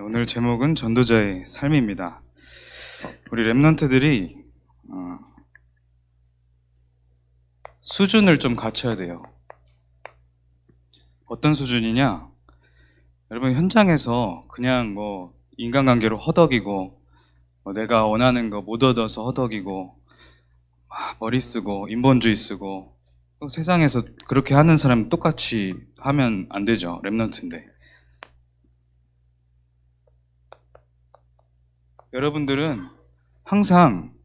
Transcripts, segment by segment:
오늘 제목은 전도자의 삶입니다. 우리 랩런트들이 수준을 좀 갖춰야 돼요. 어떤 수준이냐? 여러분, 현장에서 그냥 인간관계로 허덕이고 내가 원하는 거 못 얻어서 허덕이고 머리 쓰고 인본주의 쓰고 세상에서 그렇게 하는 사람 똑같이 하면 안 되죠. 랩런트인데. 여러분들은 항상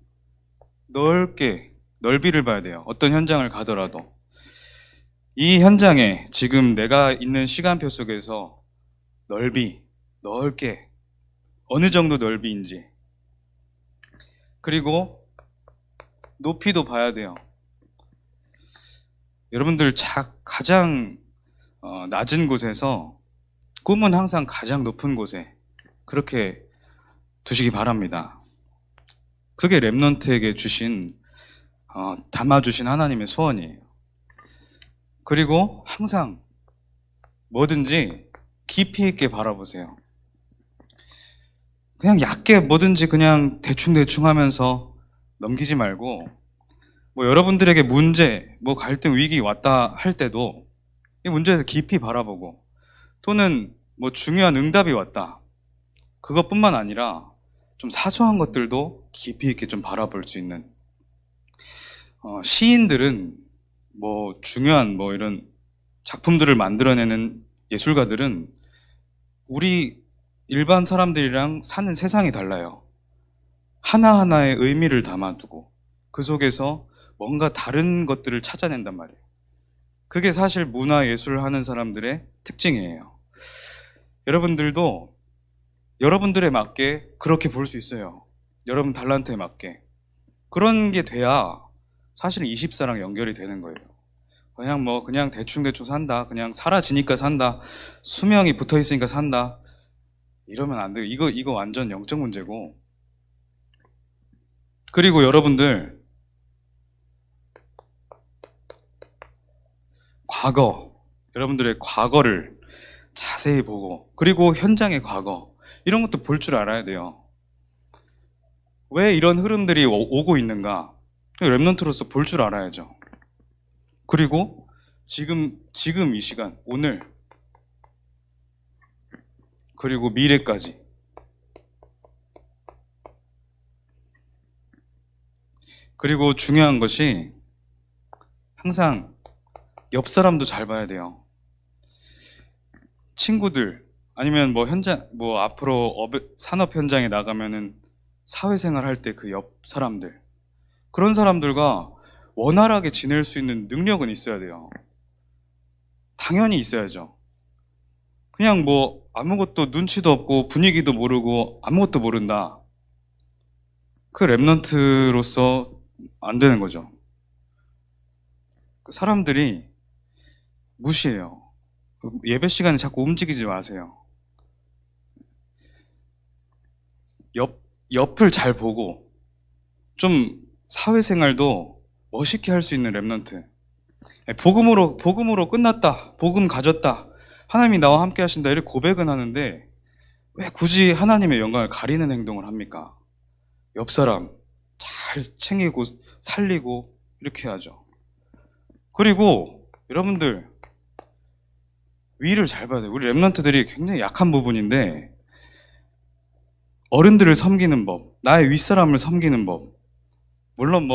넓이를 봐야 돼요. 어떤 현장을 가더라도. 이 현장에 지금 내가 있는 시간표 속에서 넓게, 어느 정도 넓이인지, 그리고 높이도 봐야 돼요. 여러분들 가장 낮은 곳에서 꿈은 항상 가장 높은 곳에 그렇게 두시기 바랍니다. 그게 랩런트에게 담아주신 하나님의 소원이에요. 그리고 항상 뭐든지 깊이 있게 바라보세요. 그냥 얕게 뭐든지 그냥 대충 하면서 넘기지 말고, 여러분들에게 문제, 갈등, 위기 왔다 할 때도 이 문제에서 깊이 바라보고, 또는 중요한 응답이 왔다. 그것뿐만 아니라 좀 사소한 것들도 깊이 있게 좀 바라볼 수 있는, 시인들은 중요한 이런 작품들을 만들어내는 예술가들은 우리 일반 사람들이랑 사는 세상이 달라요. 하나하나의 의미를 담아두고 그 속에서 뭔가 다른 것들을 찾아낸단 말이에요. 그게 사실 문화 예술을 하는 사람들의 특징이에요. 여러분들도 여러분들에 맞게 그렇게 볼 수 있어요. 여러분 달란트에 맞게. 그런 게 돼야 사실은 24랑 연결이 되는 거예요. 그냥 대충 산다. 그냥 사라지니까 산다. 수명이 붙어 있으니까 산다. 이러면 안 돼요. 이거 완전 영적 문제고. 그리고 여러분들, 여러분들의 과거를 자세히 보고, 그리고 현장의 과거, 이런 것도 볼 줄 알아야 돼요. 왜 이런 흐름들이 오고 있는가? 랩런트로서 볼 줄 알아야죠. 그리고 지금 이 시간, 오늘, 그리고 미래까지. 그리고 중요한 것이 항상 옆 사람도 잘 봐야 돼요. 친구들, 아니면 앞으로 산업 현장에 나가면은 사회생활 할 때 그 옆 사람들, 그런 사람들과 원활하게 지낼 수 있는 능력은 있어야 돼요. 당연히 있어야죠. 그냥 아무것도 눈치도 없고 분위기도 모르고 아무것도 모른다. 그 랩런트로서 안 되는 거죠. 사람들이 무시해요. 예배 시간에 자꾸 움직이지 마세요. 옆을 잘 보고 좀 사회생활도 멋있게 할 수 있는 랩런트. 복음으로 끝났다. 복음 가졌다. 하나님이 나와 함께 하신다. 이렇게 고백은 하는데 왜 굳이 하나님의 영광을 가리는 행동을 합니까? 옆 사람 잘 챙기고 살리고 이렇게 해야죠. 그리고 여러분들 위를 잘 봐야 돼요. 우리 랩런트들이 굉장히 약한 부분인데, 어른들을 섬기는 법, 나의 윗사람을 섬기는 법, 물론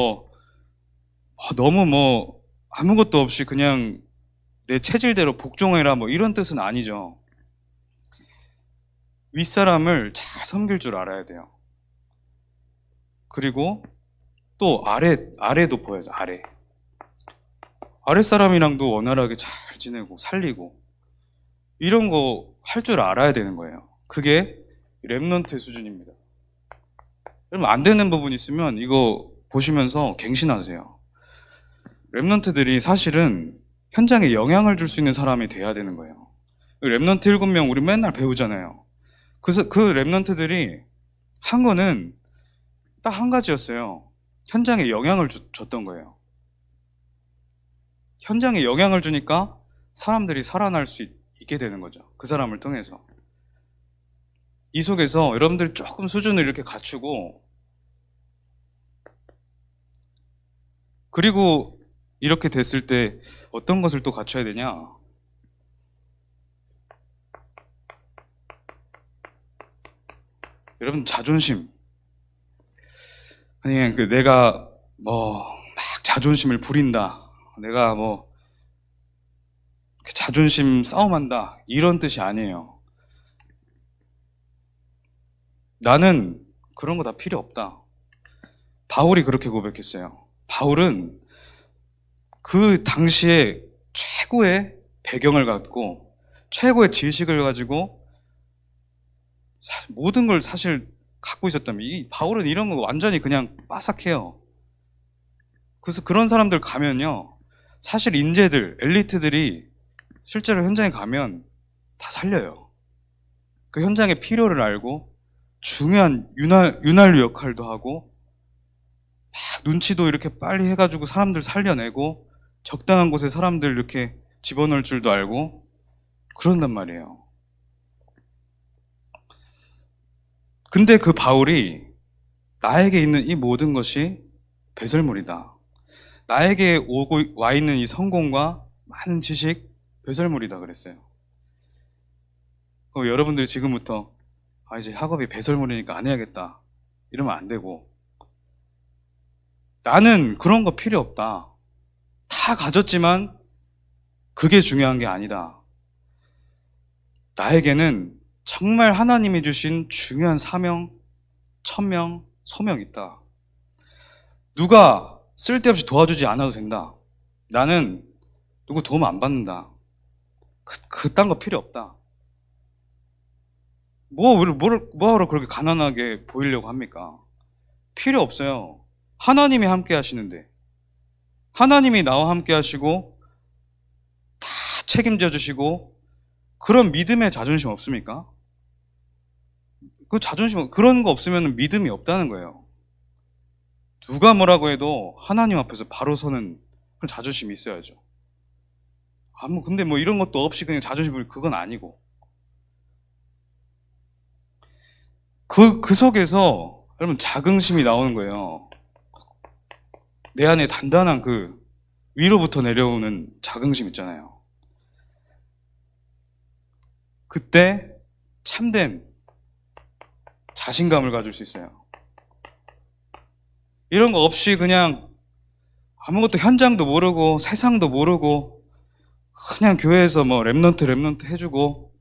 너무 아무것도 없이 그냥 내 체질대로 복종해라 이런 뜻은 아니죠. 윗사람을 잘 섬길 줄 알아야 돼요. 그리고 또 아래도 보여야죠. 아랫사람이랑도 원활하게 잘 지내고 살리고 이런 거 할 줄 알아야 되는 거예요. 그게 랩런트의 수준입니다. 여러분, 안 되는 부분 있으면 이거 보시면서 갱신하세요. 랩런트들이 사실은 현장에 영향을 줄 수 있는 사람이 돼야 되는 거예요. 랩런트 7명 우리 맨날 배우잖아요. 그래서 그 랩런트들이 한 거는 딱 한 가지였어요. 현장에 영향을 줬던 거예요. 현장에 영향을 주니까 사람들이 살아날 수 있게 되는 거죠. 그 사람을 통해서. 이 속에서 여러분들이 조금 수준을 이렇게 갖추고, 그리고 이렇게 됐을 때 어떤 것을 또 갖춰야 되냐? 여러분, 자존심. 아니, 내가 막 자존심을 부린다. 내가 자존심 싸움한다. 이런 뜻이 아니에요. 나는 그런 거 다 필요 없다. 바울이 그렇게 고백했어요. 바울은 그 당시에 최고의 배경을 갖고 최고의 지식을 가지고 모든 걸 사실 갖고 있었다면, 이 바울은 이런 거 완전히 그냥 빠삭해요. 그래서 그런 사람들 가면요, 사실 인재들, 엘리트들이 실제로 현장에 가면 다 살려요. 그 현장의 필요를 알고 중요한 윤활유 역할도 하고 막 눈치도 이렇게 빨리 해가지고 사람들 살려내고 적당한 곳에 사람들 이렇게 집어넣을 줄도 알고 그런단 말이에요. 근데 그 바울이 나에게 있는 이 모든 것이 배설물이다. 나에게 와 있는 이 성공과 많은 지식, 배설물이다 그랬어요. 그럼 여러분들이 지금부터 이제 학업이 배설물이니까 안 해야겠다 이러면 안 되고, 나는 그런 거 필요 없다. 다 가졌지만 그게 중요한 게 아니다. 나에게는 정말 하나님이 주신 중요한 사명, 천명, 소명이 있다. 누가 쓸데없이 도와주지 않아도 된다. 나는 누구 도움 안 받는다. 그딴 거 필요 없다. 뭐하러 그렇게 가난하게 보이려고 합니까? 필요 없어요. 하나님이 함께 하시는데, 하나님이 나와 함께 하시고 다 책임져 주시고, 그런 믿음의 자존심 없습니까? 그 자존심, 그런 거 없으면 믿음이 없다는 거예요. 누가 뭐라고 해도 하나님 앞에서 바로 서는 그런 자존심이 있어야죠. 근데 이런 것도 없이 그냥 자존심을, 그건 아니고. 그 속에서 여러분 자긍심이 나오는 거예요. 내 안에 단단한 그 위로부터 내려오는 자긍심 있잖아요. 그때 참된 자신감을 가질 수 있어요. 이런 거 없이 그냥 아무것도, 현장도 모르고 세상도 모르고 그냥 교회에서 랩런트 해주고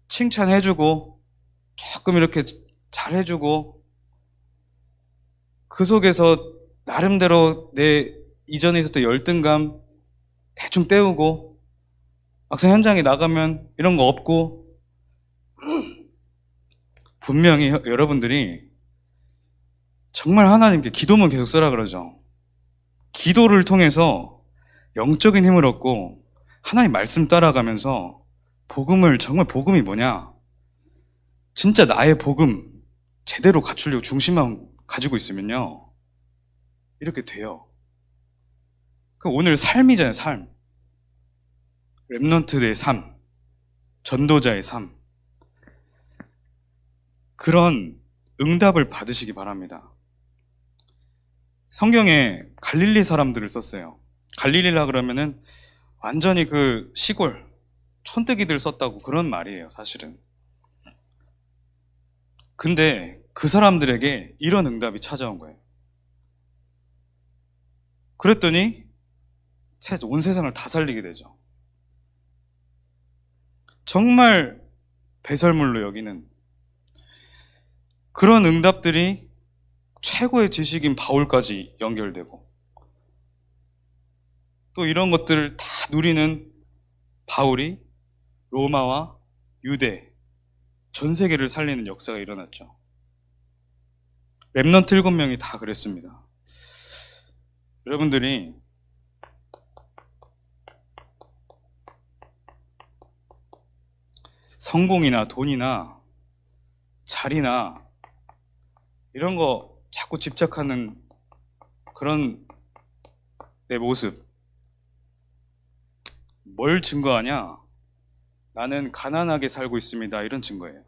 칭찬해주고 조금 이렇게 잘해주고, 그 속에서 나름대로 내 이전에 있었던 열등감 대충 때우고, 막상 현장에 나가면 이런 거 없고, 분명히 여러분들이 정말 하나님께 기도문 계속 쓰라 그러죠. 기도를 통해서 영적인 힘을 얻고 하나님 말씀 따라가면서 정말 복음이 뭐냐, 진짜 나의 복음 제대로 갖추려고 중심만 가지고 있으면요, 이렇게 돼요. 오늘 삶이잖아요. 삶. 랩런트의 삶, 전도자의 삶. 그런 응답을 받으시기 바랍니다. 성경에 갈릴리 사람들을 썼어요. 갈릴리라 그러면은 완전히 그 시골 촌뜨기들 썼다고 그런 말이에요, 사실은. 근데 그 사람들에게 이런 응답이 찾아온 거예요. 그랬더니 온 세상을 다 살리게 되죠. 정말 배설물로 여기는 그런 응답들이 최고의 지식인 바울까지 연결되고, 또 이런 것들을 다 누리는 바울이 로마와 유대, 전 세계를 살리는 역사가 일어났죠. 랩런트 7명이 다 그랬습니다. 여러분들이 성공이나 돈이나 자리나 이런 거 자꾸 집착하는 그런 내 모습, 뭘 증거하냐? 나는 가난하게 살고 있습니다. 이런 증거예요.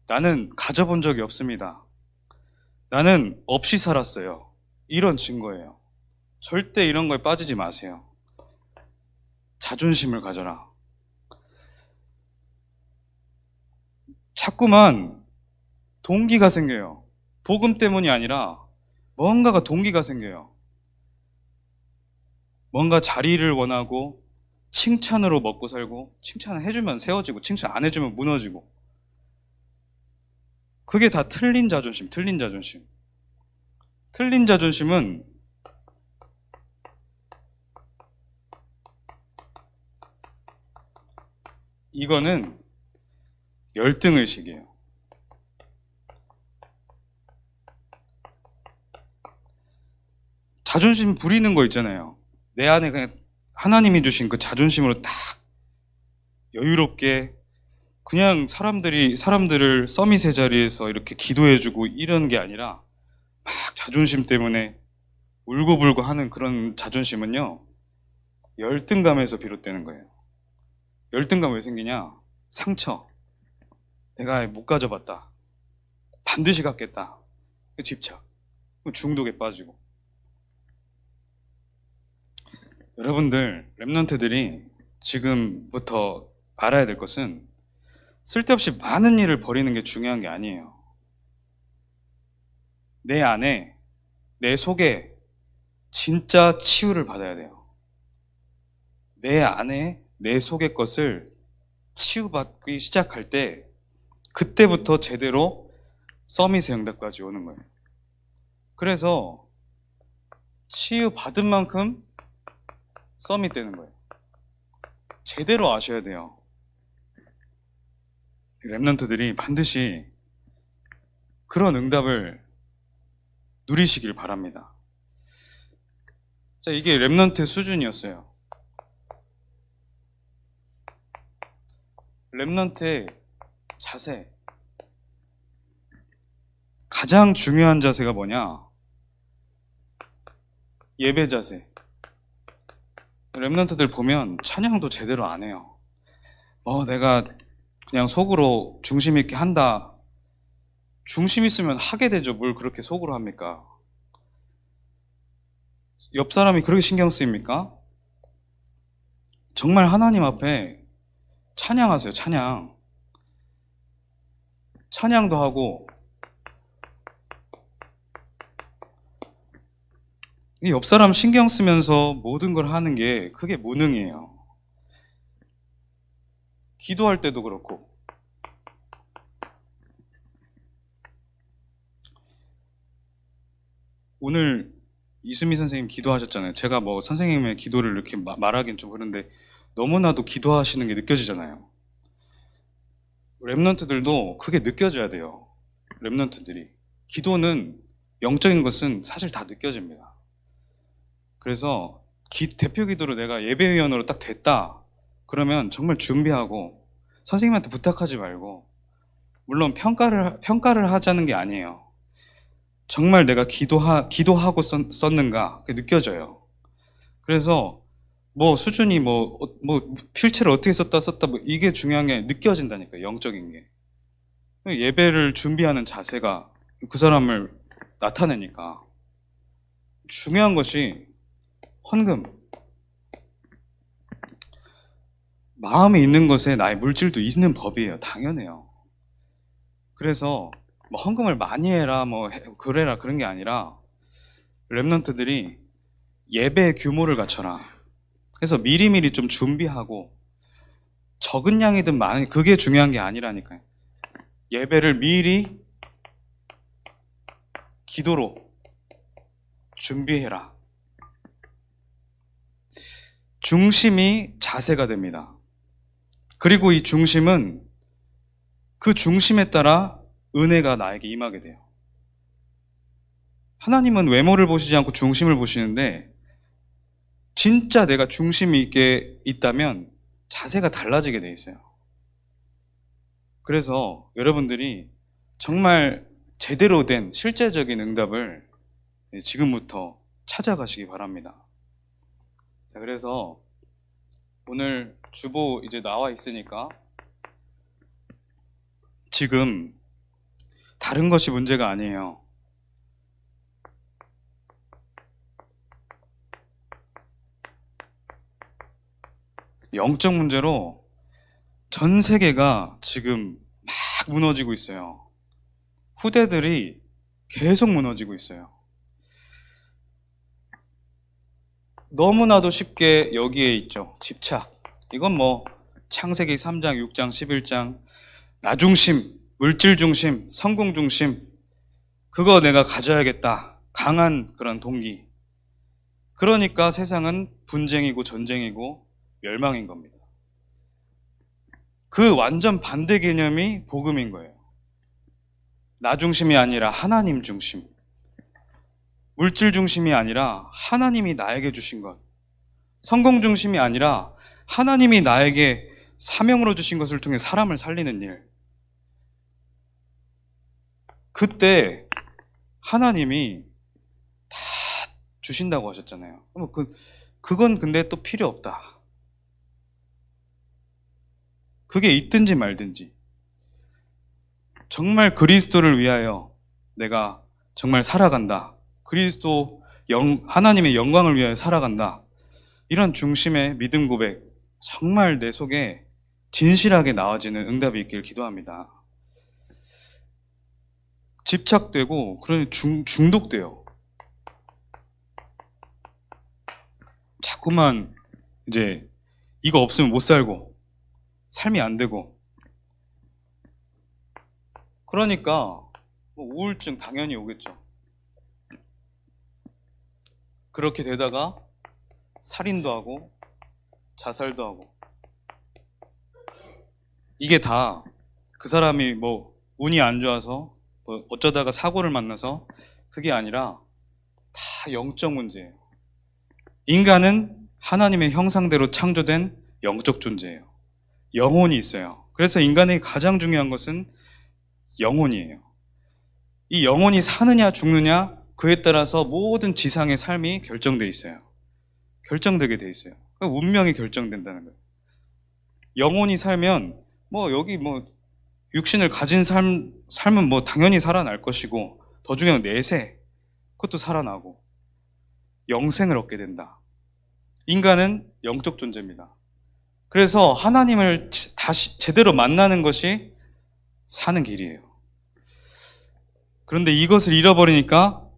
나는 가져본 적이 없습니다. 나는 없이 살았어요. 이런 증거예요. 절대 이런 거에 빠지지 마세요. 자존심을 가져라. 자꾸만 동기가 생겨요. 복음 때문이 아니라 뭔가가 동기가 생겨요. 뭔가 자리를 원하고 칭찬으로 먹고 살고, 칭찬을 해주면 세워지고 칭찬 안 해주면 무너지고. 그게 다 틀린 자존심, 틀린 자존심. 틀린 자존심은 이거는 열등의식이에요. 자존심 부리는 거 있잖아요. 내 안에 그냥 하나님이 주신 그 자존심으로 딱 여유롭게 그냥 사람들을 서밋의 자리에서 이렇게 기도해주고 이런 게 아니라 막 자존심 때문에 울고불고 하는 그런 자존심은요, 열등감에서 비롯되는 거예요. 열등감 왜 생기냐? 상처. 내가 못 가져봤다. 반드시 갖겠다. 집착. 중독에 빠지고. 여러분들, 랩런트들이 지금부터 알아야 될 것은 쓸데없이 많은 일을 버리는 게 중요한 게 아니에요. 내 안에, 내 속에 진짜 치유를 받아야 돼요. 내 안에, 내 속의 것을 치유받기 시작할 때 그때부터 제대로 서밋의 응답까지 오는 거예요. 그래서 치유받은 만큼 서밋 되는 거예요. 제대로 아셔야 돼요. 랩런트들이 반드시 그런 응답을 누리시길 바랍니다. 자, 이게 랩런트 수준이었어요. 랩런트의 자세. 가장 중요한 자세가 뭐냐? 예배 자세. 랩런트들 보면 찬양도 제대로 안 해요. 내가 그냥 속으로 중심 있게 한다. 중심 있으면 하게 되죠. 뭘 그렇게 속으로 합니까? 옆 사람이 그렇게 신경 쓰입니까? 정말 하나님 앞에 찬양하세요. 찬양도 하고 옆 사람 신경 쓰면서 모든 걸 하는 게 그게 무능이에요. 기도할 때도 그렇고. 오늘 이수미 선생님 기도하셨잖아요. 제가 선생님의 기도를 이렇게 말하긴 좀 그런데 너무나도 기도하시는 게 느껴지잖아요. 랩런트들도 그게 느껴져야 돼요. 랩런트들이. 기도는, 영적인 것은 사실 다 느껴집니다. 그래서 대표 기도로 내가 예배위원으로 딱 됐다. 그러면 정말 준비하고 선생님한테 부탁하지 말고, 물론 평가를 하자는 게 아니에요. 정말 내가 기도하고 썼는가 그게 느껴져요. 그래서 수준이 필체를 어떻게 썼다 이게 중요한 게 느껴진다니까요. 영적인 게. 예배를 준비하는 자세가 그 사람을 나타내니까. 중요한 것이 헌금. 마음에 있는 것에 나의 물질도 있는 법이에요. 당연해요. 그래서 헌금을 많이 해라, 그래라 그런 게 아니라 랩런트들이 예배의 규모를 갖춰라. 그래서 미리미리 좀 준비하고, 적은 양이든 많은, 그게 중요한 게 아니라니까요. 예배를 미리 기도로 준비해라. 중심이 자세가 됩니다. 그리고 이 중심은 그 중심에 따라 은혜가 나에게 임하게 돼요. 하나님은 외모를 보시지 않고 중심을 보시는데, 진짜 내가 중심이 있게 있다면 자세가 달라지게 돼 있어요. 그래서 여러분들이 정말 제대로 된 실제적인 응답을 지금부터 찾아가시기 바랍니다. 자, 그래서 오늘 주보 이제 나와 있으니까 지금 다른 것이 문제가 아니에요. 영적 문제로 전 세계가 지금 막 무너지고 있어요. 후대들이 계속 무너지고 있어요. 너무나도 쉽게 여기에 있죠. 집착. 이건 뭐 창세기 3장, 6장, 11장 나 중심, 물질 중심, 성공 중심 그거 내가 가져야겠다. 강한 그런 동기. 그러니까 세상은 분쟁이고 전쟁이고 멸망인 겁니다. 그 완전 반대 개념이 복음인 거예요. 나 중심이 아니라 하나님 중심. 물질 중심이 아니라 하나님이 나에게 주신 것. 성공 중심이 아니라 하나님이 나에게 사명으로 주신 것을 통해 사람을 살리는 일. 그때 하나님이 다 주신다고 하셨잖아요. 그건 근데 또 필요 없다. 그게 있든지 말든지. 정말 그리스도를 위하여 내가 정말 살아간다. 하나님의 영광을 위하여 살아간다. 이런 중심의 믿음 고백, 정말 내 속에 진실하게 나와지는 응답이 있길 기도합니다. 집착되고, 그러니 중독돼요. 자꾸만 이제 이거 없으면 못 살고, 삶이 안 되고. 그러니까 뭐 우울증 당연히 오겠죠. 그렇게 되다가 살인도 하고 자살도 하고 이게 다 그 사람이 뭐 운이 안 좋아서 뭐 어쩌다가 사고를 만나서 그게 아니라 다 영적 문제예요. 인간은 하나님의 형상대로 창조된 영적 존재예요. 영혼이 있어요. 그래서 인간의 가장 중요한 것은 영혼이에요. 이 영혼이 사느냐 죽느냐 그에 따라서 모든 지상의 삶이 결정돼 있어요. 결정되게 돼 있어요. 그러니까 운명이 결정된다는 거예요. 영혼이 살면 뭐 여기 뭐 육신을 가진 삶은 뭐 당연히 살아날 것이고 더 중요한 건 내세 그것도 살아나고 영생을 얻게 된다. 인간은 영적 존재입니다. 그래서 하나님을 다시 제대로 만나는 것이 사는 길이에요. 그런데 이것을 잃어버리니까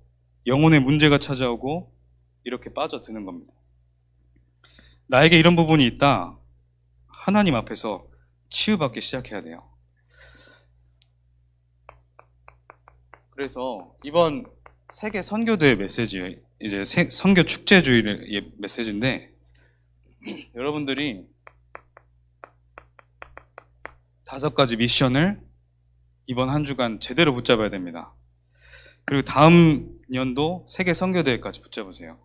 영혼에 문제가 찾아오고 이렇게 빠져드는 겁니다. 나에게 이런 부분이 있다. 하나님 앞에서 치유받기 시작해야 돼요. 그래서 이번 세계 선교대회 메시지, 이제 선교 축제주의 메시지인데 여러분들이 5가지 미션을 이번 한 주간 제대로 붙잡아야 됩니다. 그리고 다음 연도 세계 선교대회까지 붙잡으세요.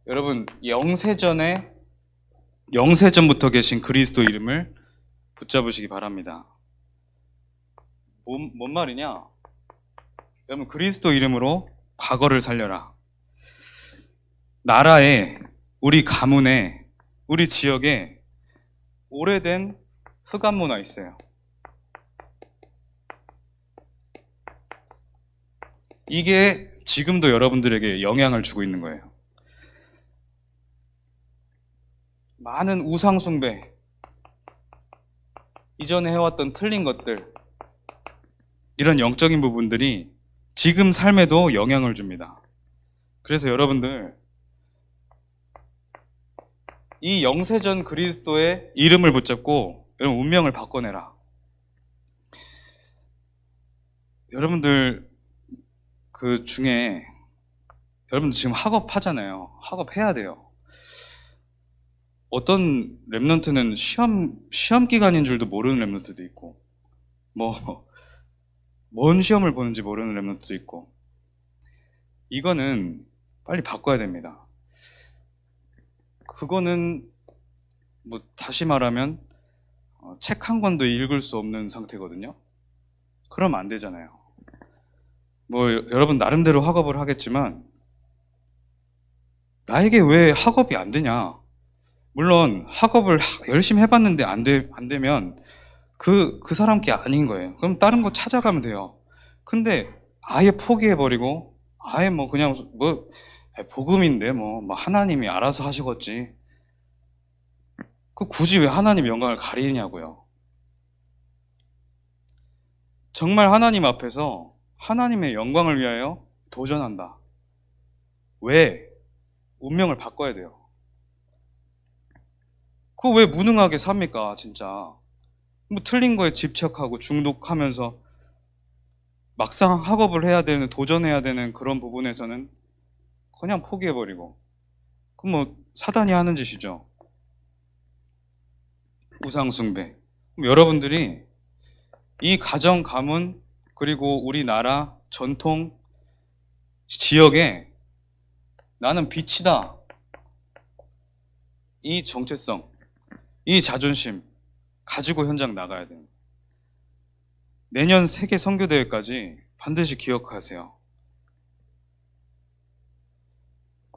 여러분 영세전부터 계신 그리스도 이름을 붙잡으시기 바랍니다. 뭔 말이냐? 여러분 그리스도 이름으로 과거를 살려라. 나라에, 우리 가문에, 우리 지역에 오래된 흑암 문화 있어요. 이게 지금도 여러분들에게 영향을 주고 있는 거예요. 많은 우상 숭배, 이전에 해왔던 틀린 것들, 이런 영적인 부분들이 지금 삶에도 영향을 줍니다. 그래서 여러분들 이 영세전 그리스도의 이름을 붙잡고 여러분 운명을 바꿔내라. 여러분들 그 중에 여러분들 지금 학업하잖아요. 학업해야 돼요. 어떤 랩런트는 시험 기간인 줄도 모르는 랩런트도 있고 뭔 시험을 보는지 모르는 랩런트도 있고 이거는 빨리 바꿔야 됩니다. 그거는 뭐 다시 말하면 책 한 권도 읽을 수 없는 상태거든요. 그러면 안 되잖아요. 뭐 여러분 나름대로 학업을 하겠지만 나에게 왜 학업이 안 되냐? 물론 학업을 열심히 해봤는데 안 되면 그 사람 게 아닌 거예요. 그럼 다른 거 찾아가면 돼요. 근데 아예 포기해버리고 아예 뭐 그냥 뭐 복음인데 뭐 하나님이 알아서 하시겠지. 그 굳이 왜 하나님 영광을 가리냐고요. 정말 하나님 앞에서 하나님의 영광을 위하여 도전한다. 왜? 운명을 바꿔야 돼요. 그거 왜 무능하게 삽니까, 진짜. 뭐 틀린 거에 집착하고 중독하면서 막상 학업을 해야 되는, 도전해야 되는 그런 부분에서는 그냥 포기해버리고. 그럼 뭐 사단이 하는 짓이죠. 우상숭배. 그럼 여러분들이 이 가정, 가문, 그리고 우리나라, 전통, 지역에 나는 빛이다. 이 정체성, 이 자존심 가지고 현장 나가야 돼요. 내년 세계 선교대회까지 반드시 기억하세요.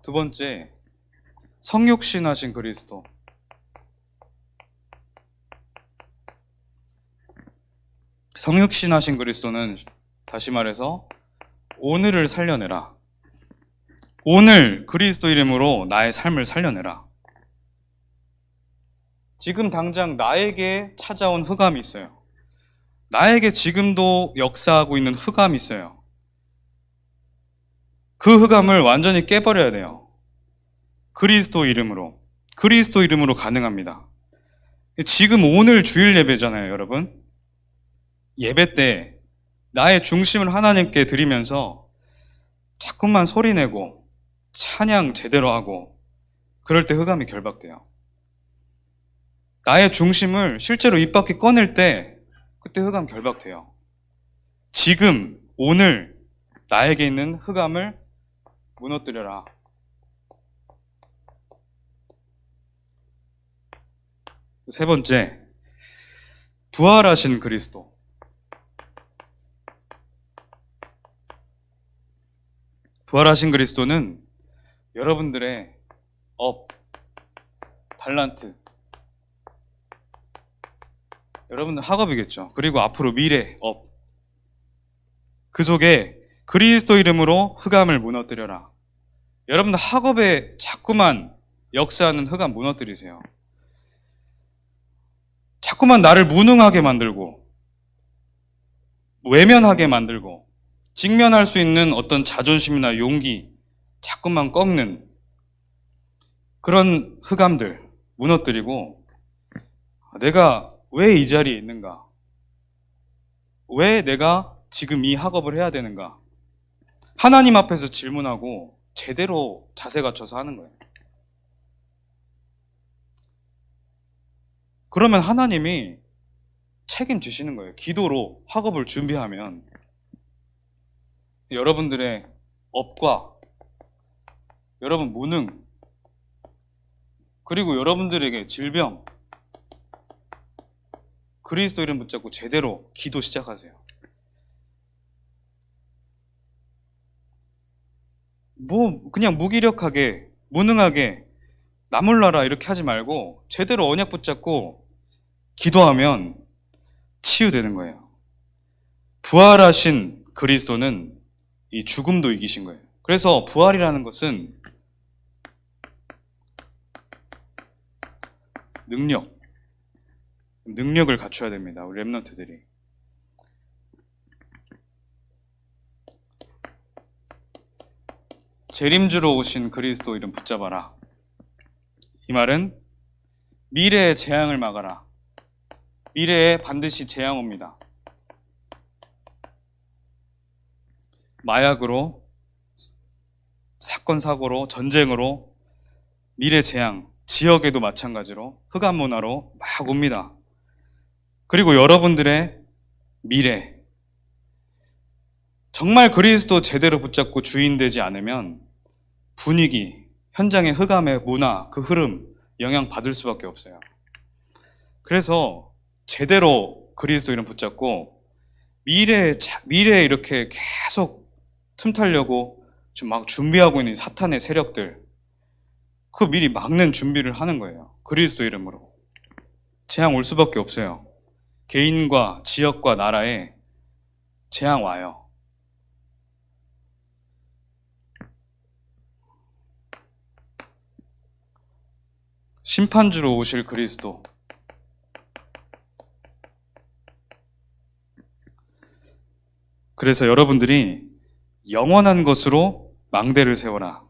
두 번째, 성육신하신 그리스도. 성육신하신 그리스도는 다시 말해서 오늘을 살려내라. 오늘 그리스도 이름으로 나의 삶을 살려내라. 지금 당장 나에게 찾아온 흑암이 있어요. 나에게 지금도 역사하고 있는 흑암이 있어요. 그 흑암을 완전히 깨버려야 돼요. 그리스도 이름으로. 그리스도 이름으로 가능합니다. 지금 오늘 주일 예배잖아요, 여러분. 예배 때 나의 중심을 하나님께 드리면서 자꾸만 소리내고 찬양 제대로 하고 그럴 때 흑암이 결박돼요. 나의 중심을 실제로 입 밖에 꺼낼 때 그때 흑암 결박돼요. 지금 오늘 나에게 있는 흑암을 무너뜨려라. 세 번째, 부활하신 그리스도. 부활하신 그리스도는 여러분들의 업, 달란트, 여러분들 학업이겠죠. 그리고 앞으로 미래, 업. 그 속에 그리스도 이름으로 흑암을 무너뜨려라. 여러분들 학업에 자꾸만 역사하는 흑암 무너뜨리세요. 자꾸만 나를 무능하게 만들고 외면하게 만들고 직면할 수 있는 어떤 자존심이나 용기 자꾸만 꺾는 그런 흑암들 무너뜨리고 내가 왜 이 자리에 있는가? 왜 내가 지금 이 학업을 해야 되는가? 하나님 앞에서 질문하고 제대로 자세 갖춰서 하는 거예요. 그러면 하나님이 책임지시는 거예요. 기도로 학업을 준비하면 여러분들의 업과 여러분 무능 그리고 여러분들에게 질병 그리스도 이름 붙잡고 제대로 기도 시작하세요. 뭐 그냥 무기력하게 무능하게 나 몰라라 이렇게 하지 말고 제대로 언약 붙잡고 기도하면 치유되는 거예요. 부활하신 그리스도는 이 죽음도 이기신 거예요. 그래서 부활이라는 것은 능력을 갖춰야 됩니다. 우리 랩런트들이. 재림주로 오신 그리스도 이름 붙잡아라. 이 말은 미래의 재앙을 막아라. 미래에 반드시 재앙 옵니다. 마약으로, 사건, 사고로, 전쟁으로, 미래 재앙, 지역에도 마찬가지로 흑암 문화로 막 옵니다. 그리고 여러분들의 미래, 정말 그리스도 제대로 붙잡고 주인 되지 않으면 분위기, 현장의 흑암의 문화, 그 흐름 영향 받을 수밖에 없어요. 그래서 제대로 그리스도 이름 붙잡고 미래에 이렇게 계속 틈타려고 지금 막 준비하고 있는 사탄의 세력들 그 미리 막는 준비를 하는 거예요. 그리스도 이름으로. 재앙 올 수밖에 없어요. 개인과 지역과 나라에 재앙 와요. 심판주로 오실 그리스도. 그래서 여러분들이 영원한 것으로 망대를 세워라.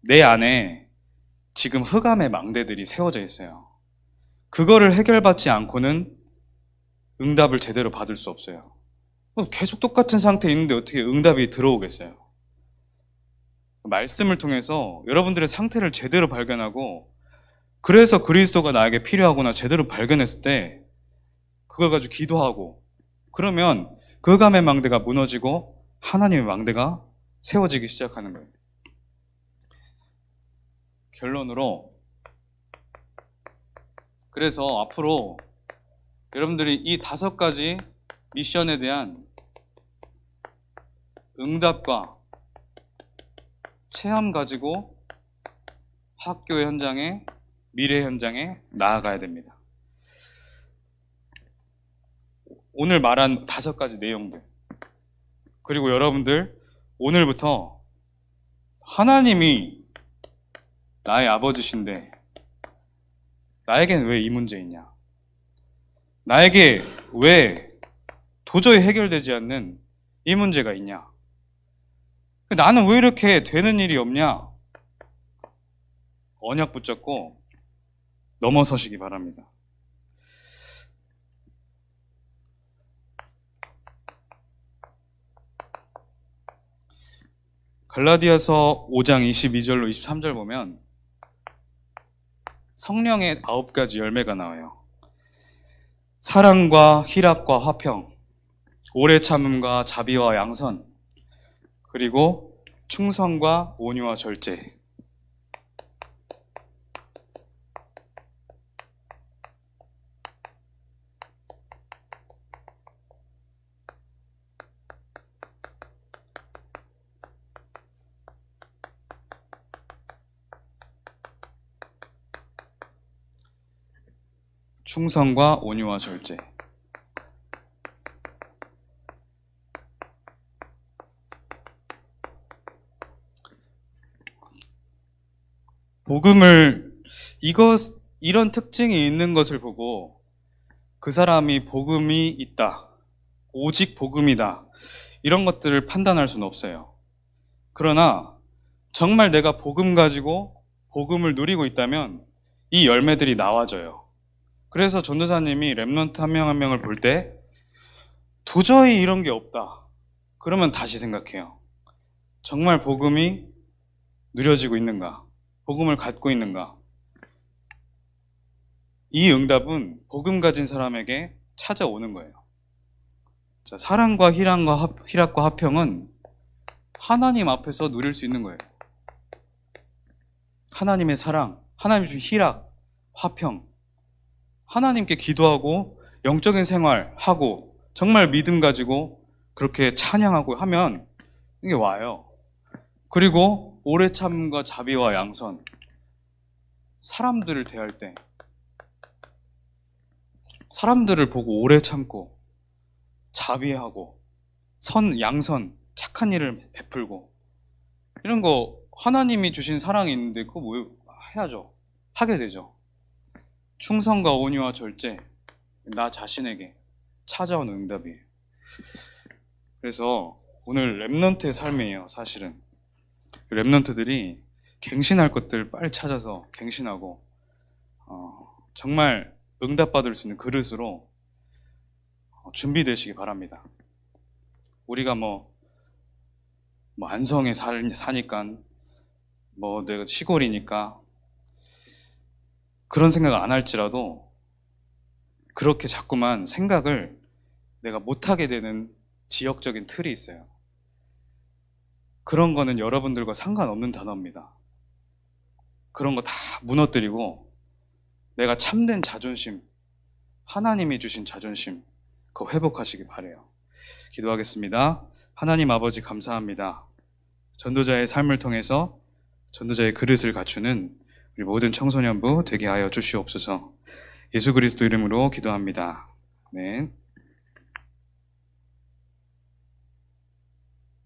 내 안에 지금 흑암의 망대들이 세워져 있어요. 그거를 해결받지 않고는 응답을 제대로 받을 수 없어요. 계속 똑같은 상태에 있는데 어떻게 응답이 들어오겠어요? 말씀을 통해서 여러분들의 상태를 제대로 발견하고, 그래서 그리스도가 나에게 필요하구나 제대로 발견했을 때 그걸 가지고 기도하고, 그러면 그 흑암의 망대가 무너지고 하나님의 망대가 세워지기 시작하는 거예요. 결론으로, 그래서 앞으로 여러분들이 이 5가지 미션에 대한 응답과 체험 가지고 학교 현장에, 미래 현장에 나아가야 됩니다. 오늘 말한 5가지 내용들, 그리고 여러분들 오늘부터 하나님이 나의 아버지신데 나에겐 왜 이 문제 있냐? 나에게 왜 도저히 해결되지 않는 이 문제가 있냐? 나는 왜 이렇게 되는 일이 없냐? 언약 붙잡고 넘어서시기 바랍니다. 갈라디아서 5장 22절로 23절 보면 성령의 9가지 열매가 나와요. 사랑과 희락과 화평, 오래 참음과 자비와 양선, 그리고 충성과 온유와 절제. 충성과 온유와 절제. 복음을, 이런 특징이 있는 것을 보고 그 사람이 복음이 있다, 오직 복음이다, 이런 것들을 판단할 수는 없어요. 그러나 정말 내가 복음 가지고 복음을 누리고 있다면 이 열매들이 나와져요. 그래서 전도사님이 렘넌트 한 명 한 명을 볼 때 도저히 이런 게 없다, 그러면 다시 생각해요. 정말 복음이 누려지고 있는가? 복음을 갖고 있는가? 이 응답은 복음 가진 사람에게 찾아오는 거예요. 자, 사랑과 희락과 화평은 하나님 앞에서 누릴 수 있는 거예요. 하나님의 사랑, 하나님 주신 희락, 화평, 하나님께 기도하고 영적인 생활하고 정말 믿음 가지고 그렇게 찬양하고 하면 이게 와요. 그리고 오래 참음과 자비와 양선, 사람들을 대할 때 사람들을 보고 오래 참고 자비하고 양선, 착한 일을 베풀고, 이런 거 하나님이 주신 사랑이 있는데 그거 뭐 해야죠. 하게 되죠. 충성과 온유와 절제, 나 자신에게 찾아온 응답이에요. 그래서 오늘 렘넌트의 삶이에요. 사실은 렘넌트들이 갱신할 것들 빨리 찾아서 갱신하고 정말 응답받을 수 있는 그릇으로 준비되시기 바랍니다. 우리가 뭐 안성에 사니까, 뭐 내가 시골이니까 그런 생각을 안 할지라도 그렇게 자꾸만 생각을 내가 못하게 되는 지역적인 틀이 있어요. 그런 거는 여러분들과 상관없는 단어입니다. 그런 거 다 무너뜨리고 내가 참된 자존심, 하나님이 주신 자존심, 그거 회복하시기 바라요. 기도하겠습니다. 하나님 아버지 감사합니다. 전도자의 삶을 통해서 전도자의 그릇을 갖추는 우리 모든 청소년부 되게 하여 주시옵소서. 예수 그리스도 이름으로 기도합니다. 아멘.